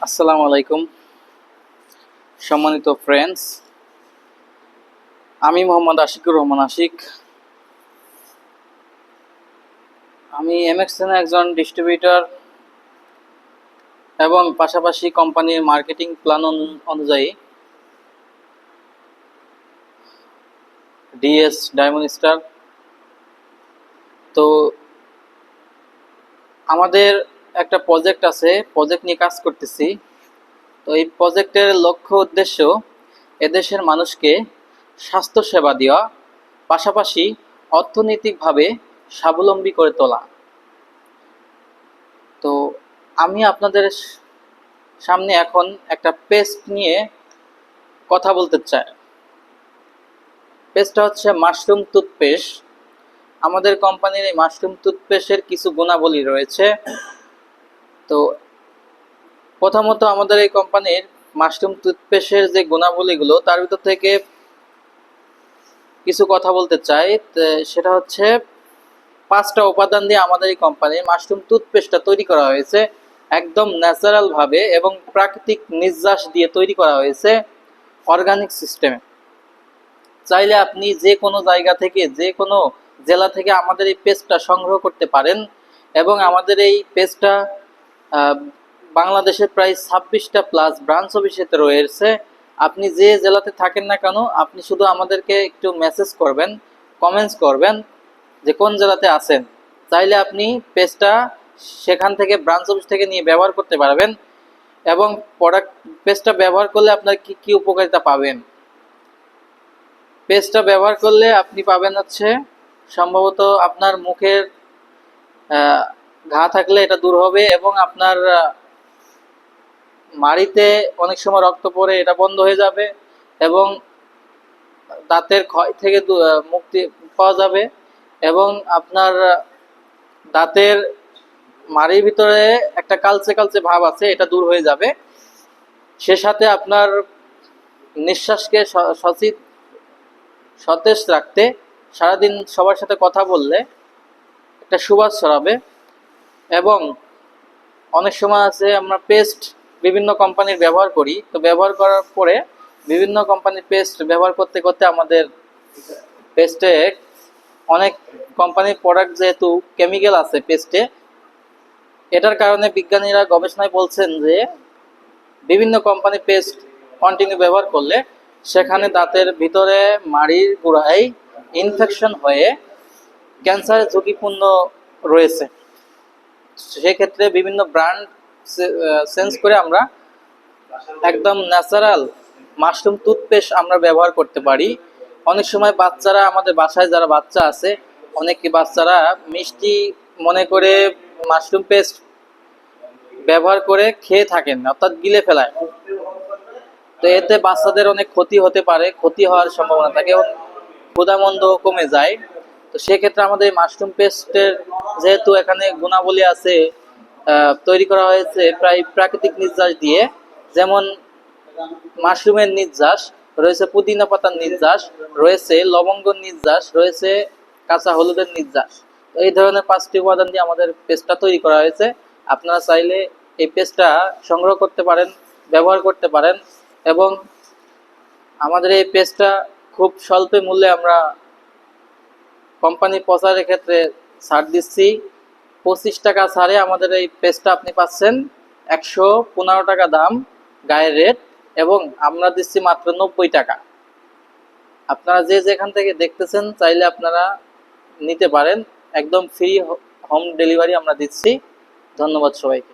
আসসালামু আলাইকুম সম্মানিত ফ্রেন্ডস, আমি মোহাম্মদ আশিকুর রহমান আশিক। আমি এমএক্সএন একজন ডিস্ট্রিবিউটর এবং পাশাপাশি কোম্পানির মার্কেটিং প্ল্যান অনুযায়ী ডিএস ডায়মন্ড স্টার। তো আমাদের একটা প্রজেক্ট আছে, প্রজেক্ট নিয়ে কাজ করতেছি। তো এই প্রজেক্টের লক্ষ্য উদ্দেশ্য এদেশের মানুষকে স্বাস্থ্যসেবা দেওয়া, পাশাপাশি অর্থনৈতিকভাবে স্বাবলম্বী করে তোলা। তো আমি আপনাদের সামনে এখন একটা পেস্ট নিয়ে কথা বলতে চাই। পেস্টটা হচ্ছে মাশরুম টুথপেস্ট। আমাদের কোম্পানির এই মাশরুম টুথপেস্টের কিছু গুণাবলী রয়েছে। তো প্রথমত আমাদের এই কোম্পানির মাশরুম টুথপেস্টের যে গুণাবলীগুলো তার ভিতর থেকে কিছু কথা বলতে চাই। সেটা হচ্ছে 5টা উপাদান দিয়ে আমাদের এই কোম্পানির মাশরুম টুথপেস্টটা তৈরি করা হয়েছে, একদম ন্যাচারাল ভাবে এবং প্রাকৃতিক নির্যাস দিয়ে তৈরি করা হয়েছে অর্গানিক সিস্টেমে। চাইলে আপনি যে কোনো জায়গা থেকে, যে কোনো জেলা থেকে আমাদের এই পেস্টটা সংগ্রহ করতে পারেন এবং আমাদের এই পেস্টটা বাংলাদেশের প্রায় 26টা প্লাস ব্রাঞ্চ অফিসেতে রয়েছে। আপনি যে জেলাতে থাকেন না কেন, আপনি শুধু আমাদেরকে একটু মেসেজ করবেন, কমেন্টস করবেন যে কোন জেলাতে আছেন। চাইলে আপনি পেস্টটা সেখান থেকে ব্রাঞ্চ অফিস থেকে নিয়ে ব্যবহার করতে পারবেন এবং পেস্টটা ব্যবহার করলে আপনার কি কি উপকারিতা পাবেন। পেস্টটা ব্যবহার করলে আপনি পাবেন হচ্ছে সম্ভবত আপনার মুখের ঘা থাকলে এটা দূর হবে এবং আপনার মাড়িতে অনেক সময় রক্ত পড়ে এটা বন্ধ হয়ে যাবে এবং দাঁতের ক্ষয় থেকে মুক্তি পাওয়া যাবে এবং আপনার দাঁতের মাড়ির ভিতরে একটা কালচে কালচে ভাব আছে, এটা দূর হয়ে যাবে। সে সাথে আপনার নিঃশ্বাসকে সতেজ রাখতে সারাদিন সবার সাথে কথা বললে একটা সুবাস ছড়াবে। এবং অনেক সময় আছে আমরা পেস্ট বিভিন্ন কোম্পানির ব্যবহার করি, তো ব্যবহার করার পরে বিভিন্ন কোম্পানির পেস্ট ব্যবহার করতে করতে আমাদের পেস্টে অনেক কোম্পানির প্রোডাক্ট যেহেতু কেমিক্যাল আছে পেস্টে, এটার কারণে বিজ্ঞানীরা গবেষণায় বলছেন যে বিভিন্ন কোম্পানি পেস্ট কন্টিনিউ ব্যবহার করলে সেখানে দাঁতের ভিতরে মাড়ির গোড়ায় ইনফেকশন হয়ে ক্যান্সারের ঝুঁকিপূর্ণ রয়েছে। সেক্ষেত্রে বিভিন্ন ব্র্যান্ড চেঞ্জ করে আমরা একদম ন্যাচারাল মাশরুম টুথপেস্ট আমরা ব্যবহার করতে পারি। অনেক সময় বাচ্চারা, আমাদের বাসায় যারা বাচ্চা আছে, অনেকে বাচ্চারা মিষ্টি মনে করে মাশরুম পেস্ট ব্যবহার করে খেয়ে থাকেন, অর্থাৎ গিলে ফেলায়। তো এতে বাচ্চাদের অনেক ক্ষতি হতে পারে, ক্ষতি হওয়ার সম্ভাবনা থাকে এবং ক্ষুধামন্দ কমে যায়। তো সেক্ষেত্রে আমাদের মাশরুম পেস্টের যেহেতু এখানে গুণাবলী আছে, তৈরি করা হয়েছে প্রায় প্রাকৃতিক নির্যাস দিয়ে, যেমন মাশরুমের নির্যাস রয়েছে, পুদিনা পাতার নির্যাস রয়েছে, লবঙ্গর নির্যাস রয়েছে, কাঁচা হলুদের নির্যাস। তো এই ধরনের 5টি উপাদান দিয়ে আমাদের পেস্টটা তৈরি করা হয়েছে। আপনারা চাইলে এই পেস্টটা সংগ্রহ করতে পারেন, ব্যবহার করতে পারেন এবং আমাদের এই পেস্টটা খুব স্বল্প মূল্যে আমরা কোম্পানি প্রচারের ক্ষেত্রে ছাড় দিচ্ছি। 25 টাকা ছাড়ে আমাদের এই পেস্টটা আপনি পাচ্ছেন 115 টাকা দাম গায়ের রেট, এবং আমরা দিচ্ছি মাত্র 90 টাকা। আপনারা যে যেখান থেকে দেখতেছেন চাইলে আপনারা নিতে পারেন, একদম ফ্রি হোম ডেলিভারি আমরা দিচ্ছি। ধন্যবাদ সবাইকে।